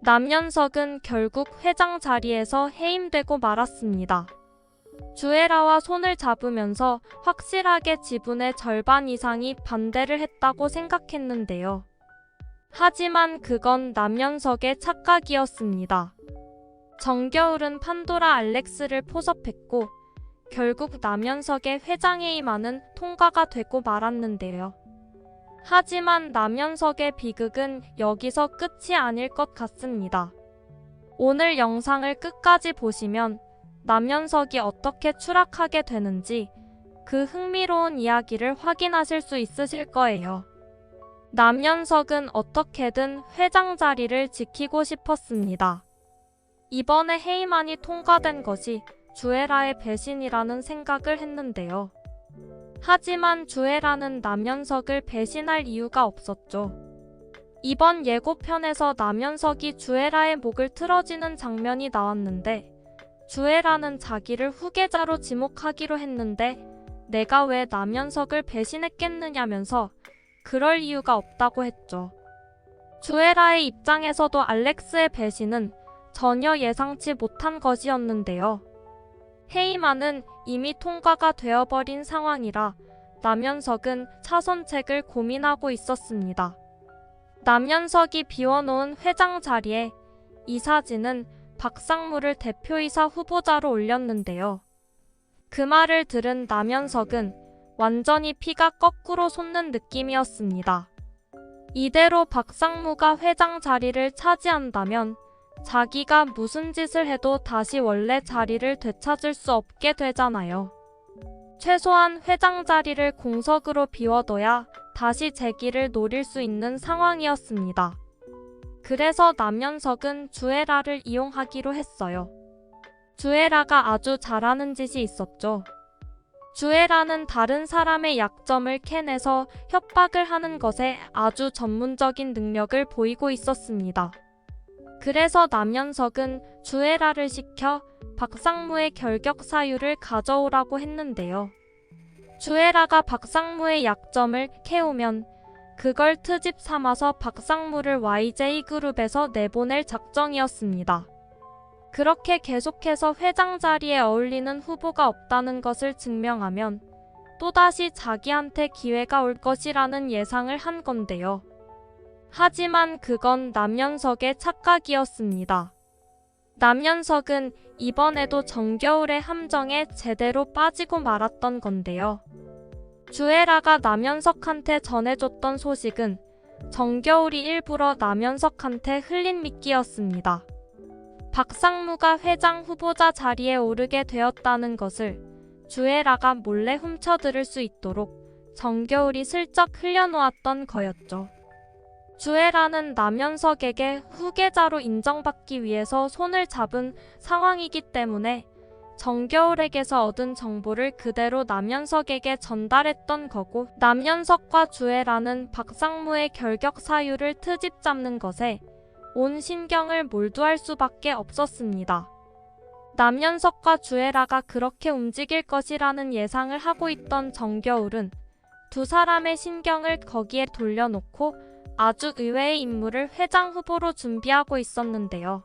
남현석은 결국 회장 자리에서 해임되고 말았습니다. 주애라와 손을 잡으면서 확실하게 지분의 절반 이상이 반대를 했다고 생각했는데요. 하지만 그건 남현석의 착각이었습니다. 정겨울은 판도라 알렉스를 포섭했고 결국 남현석의 회장 해임안은 통과가 되고 말았는데요. 하지만 남현석의 비극은 여기서 끝이 아닐 것 같습니다. 오늘 영상을 끝까지 보시면 남현석이 어떻게 추락하게 되는지 그 흥미로운 이야기를 확인하실 수 있으실 거예요. 남현석은 어떻게든 회장 자리를 지키고 싶었습니다. 이번에 해임안이 통과된 것이 주애라의 배신이라는 생각을 했는데요. 하지만 주애라는 남현석을 배신할 이유가 없었죠. 이번 예고편에서 남현석이 주애라의 목을 틀어쥐는 장면이 나왔는데 주애라는 자기를 후계자로 지목하기로 했는데 내가 왜 남현석을 배신했겠느냐면서 그럴 이유가 없다고 했죠. 주애라의 입장에서도 알렉스의 배신은 전혀 예상치 못한 것이었는데요. 해임안은 이미 통과가 되어버린 상황이라 남현석은 차선책을 고민하고 있었습니다. 남현석이 비워놓은 회장 자리에 이사진은 박상무를 대표이사 후보자로 올렸는데요. 그 말을 들은 남현석은 완전히 피가 거꾸로 솟는 느낌이었습니다. 이대로 박상무가 회장 자리를 차지한다면 자기가 무슨 짓을 해도 다시 원래 자리를 되찾을 수 없게 되잖아요. 최소한 회장 자리를 공석으로 비워둬야 다시 재기를 노릴 수 있는 상황이었습니다. 그래서 남현석은 주애라를 이용하기로 했어요. 주애라가 아주 잘하는 짓이 있었죠. 주애라는 다른 사람의 약점을 캐내서 협박을 하는 것에 아주 전문적인 능력을 보이고 있었습니다. 그래서 남현석은 주애라를 시켜 박상무의 결격 사유를 가져오라고 했는데요. 주애라가 박상무의 약점을 캐오면 그걸 트집 삼아서 박상무를 YJ그룹에서 내보낼 작정이었습니다. 그렇게 계속해서 회장 자리에 어울리는 후보가 없다는 것을 증명하면 또다시 자기한테 기회가 올 것이라는 예상을 한 건데요. 하지만 그건 남현석의 착각이었습니다. 남현석은 이번에도 정겨울의 함정에 제대로 빠지고 말았던 건데요. 주애라가 남현석한테 전해줬던 소식은 정겨울이 일부러 남현석한테 흘린 미끼였습니다. 박상무가 회장 후보자 자리에 오르게 되었다는 것을 주애라가 몰래 훔쳐들을 수 있도록 정겨울이 슬쩍 흘려놓았던 거였죠. 주애라는 남현석에게 후계자로 인정받기 위해서 손을 잡은 상황이기 때문에 정겨울에게서 얻은 정보를 그대로 남현석에게 전달했던 거고 남현석과 주애라는 박상무의 결격 사유를 트집 잡는 것에 온 신경을 몰두할 수밖에 없었습니다. 남현석과 주애라가 그렇게 움직일 것이라는 예상을 하고 있던 정겨울은 두 사람의 신경을 거기에 돌려놓고 아주 의외의 인물을 회장 후보로 준비하고 있었는데요.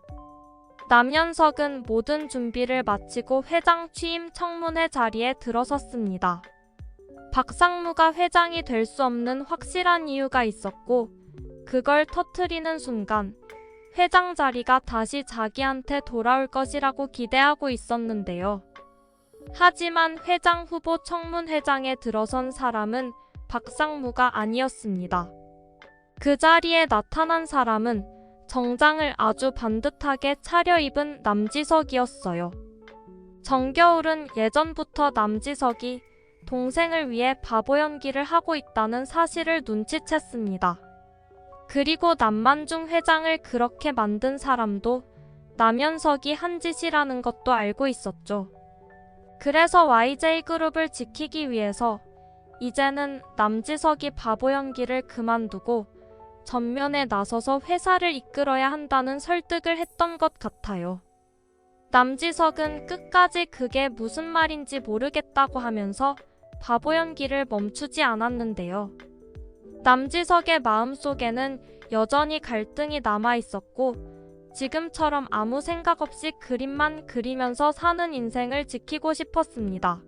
남현석은 모든 준비를 마치고 회장 취임 청문회 자리에 들어섰습니다. 박상무가 회장이 될 수 없는 확실한 이유가 있었고 그걸 터뜨리는 순간 회장 자리가 다시 자기한테 돌아올 것이라고 기대하고 있었는데요. 하지만 회장 후보 청문회장에 들어선 사람은 박상무가 아니었습니다. 그 자리에 나타난 사람은 정장을 아주 반듯하게 차려입은 남지석이었어요. 정겨울은 예전부터 남지석이 동생을 위해 바보 연기를 하고 있다는 사실을 눈치챘습니다. 그리고 남만중 회장을 그렇게 만든 사람도 남현석이 한 짓이라는 것도 알고 있었죠. 그래서 YJ그룹을 지키기 위해서 이제는 남지석이 바보 연기를 그만두고 전면에 나서서 회사를 이끌어야 한다는 설득을 했던 것 같아요. 남지석은 끝까지 그게 무슨 말인지 모르겠다고 하면서 바보 연기를 멈추지 않았는데요. 남지석의 마음속에는 여전히 갈등이 남아 있었고 지금처럼 아무 생각 없이 그림만 그리면서 사는 인생을 지키고 싶었습니다.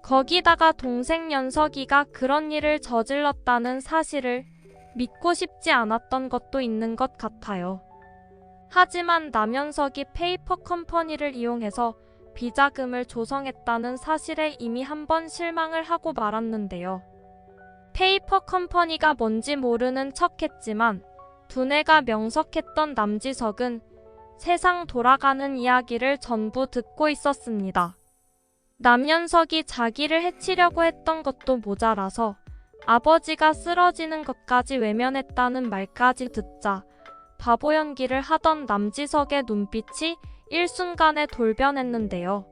거기다가 동생 연석이가 그런 일을 저질렀다는 사실을 믿고 싶지 않았던 것도 있는 것 같아요. 하지만 남연석이 페이퍼 컴퍼니를 이용해서 비자금을 조성했다는 사실에 이미 한 번 실망을 하고 말았는데요. 페이퍼 컴퍼니가 뭔지 모르는 척했지만 두뇌가 명석했던 남지석은 세상 돌아가는 이야기를 전부 듣고 있었습니다. 남연석이 자기를 해치려고 했던 것도 모자라서 아버지가 쓰러지는 것까지 외면했다는 말까지 듣자 바보 연기를 하던 남지석의 눈빛이 일순간에 돌변했는데요.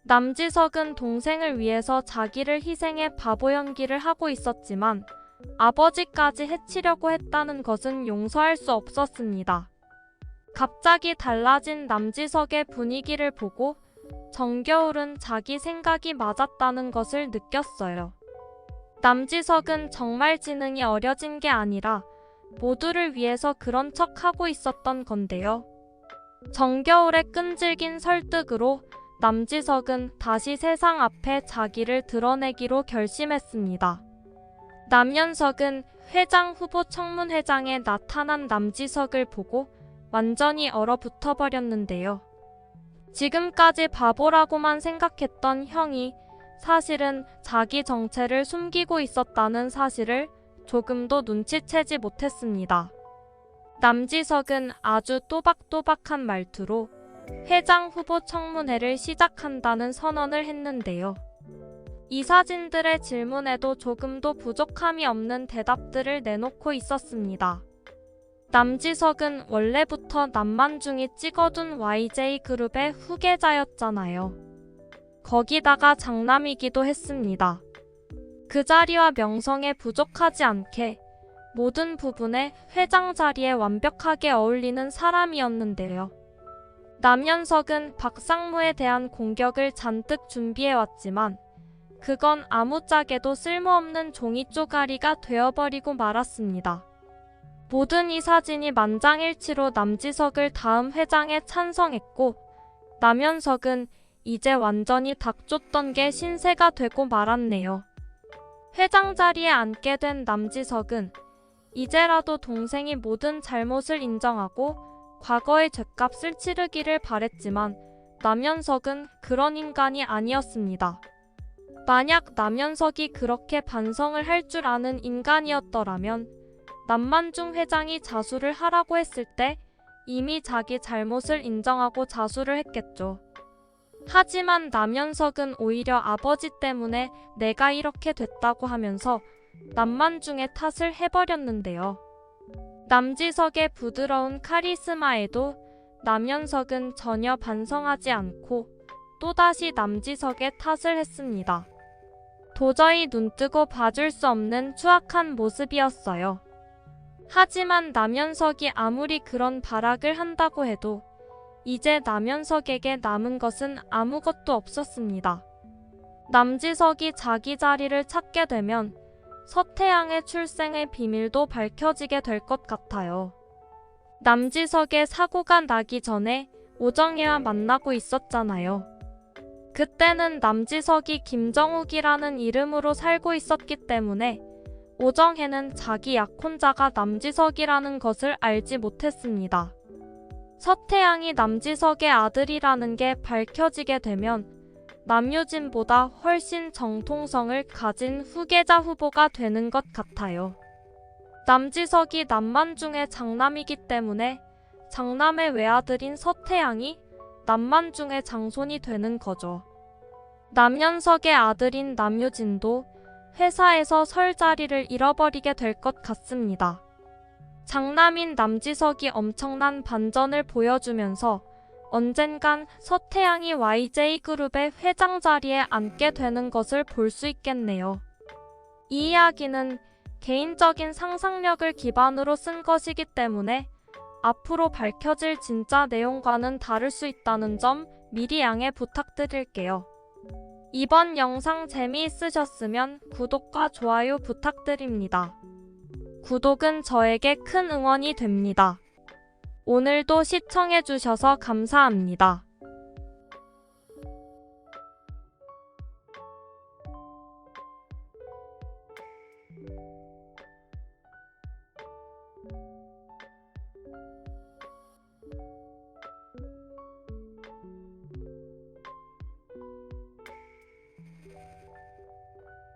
남지석은 동생을 위해서 자기를 희생해 바보 연기를 하고 있었지만 아버지까지 해치려고 했다는 것은 용서할 수 없었습니다. 갑자기 달라진 남지석의 분위기를 보고 정겨울은 자기 생각이 맞았다는 것을 느꼈어요. 남지석은 정말 지능이 어려진 게 아니라 모두를 위해서 그런 척하고 있었던 건데요. 정겨울의 끈질긴 설득으로 남지석은 다시 세상 앞에 자기를 드러내기로 결심했습니다. 남연석은 회장 후보 청문회장에 나타난 남지석을 보고 완전히 얼어붙어 버렸는데요. 지금까지 바보라고만 생각했던 형이 사실은 자기 정체를 숨기고 있었다는 사실을 조금도 눈치채지 못했습니다. 남지석은 아주 또박또박한 말투로 회장 후보 청문회를 시작한다는 선언을 했는데요. 이 사진들의 질문에도 조금도 부족함이 없는 대답들을 내놓고 있었습니다. 남지석은 원래부터 남만중이 찍어둔 YJ그룹의 후계자였잖아요. 거기다가 장남이기도 했습니다. 그 자리와 명성에 부족하지 않게 모든 부분에 회장 자리에 완벽하게 어울리는 사람이었는데요. 남연석은 박상무에 대한 공격을 잔뜩 준비해왔지만 그건 아무짝에도 쓸모없는 종이 쪼가리가 되어버리고 말았습니다. 모든 이 사진이 만장일치로 남지석을 다음 회장에 찬성했고 남연석은 이제 완전히 닥쳤던 게 신세가 되고 말았네요. 회장 자리에 앉게 된 남지석은 이제라도 동생이 모든 잘못을 인정하고 과거의 죗값을 치르기를 바랬지만 남연석은 그런 인간이 아니었습니다. 만약 남연석이 그렇게 반성을 할 줄 아는 인간이었더라면 남만중 회장이 자수를 하라고 했을 때 이미 자기 잘못을 인정하고 자수를 했겠죠. 하지만 남연석은 오히려 아버지 때문에 내가 이렇게 됐다고 하면서 남만중의 탓을 해버렸는데요. 남지석의 부드러운 카리스마에도 남연석은 전혀 반성하지 않고 또다시 남지석의 탓을 했습니다. 도저히 눈뜨고 봐줄 수 없는 추악한 모습이었어요. 하지만 남연석이 아무리 그런 발악을 한다고 해도 이제 남연석에게 남은 것은 아무것도 없었습니다. 남지석이 자기 자리를 찾게 되면 서태양의 출생의 비밀도 밝혀지게 될 것 같아요. 남지석의 사고가 나기 전에 오정혜와 만나고 있었잖아요. 그때는 남지석이 김정욱이라는 이름으로 살고 있었기 때문에 오정혜는 자기 약혼자가 남지석이라는 것을 알지 못했습니다. 서태양이 남지석의 아들이라는 게 밝혀지게 되면 남유진보다 훨씬 정통성을 가진 후계자 후보가 되는 것 같아요. 남지석이 남만중의 장남이기 때문에 장남의 외아들인 서태양이 남만중의 장손이 되는 거죠. 남연석의 아들인 남유진도 회사에서 설 자리를 잃어버리게 될 것 같습니다. 장남인 남지석이 엄청난 반전을 보여주면서 언젠간 서태양이 YJ그룹의 회장 자리에 앉게 되는 것을 볼 수 있겠네요. 이 이야기는 개인적인 상상력을 기반으로 쓴 것이기 때문에 앞으로 밝혀질 진짜 내용과는 다를 수 있다는 점 미리 양해 부탁드릴게요. 이번 영상 재미있으셨으면 구독과 좋아요 부탁드립니다. 구독은 저에게 큰 응원이 됩니다. 오늘도 시청해주셔서 감사합니다.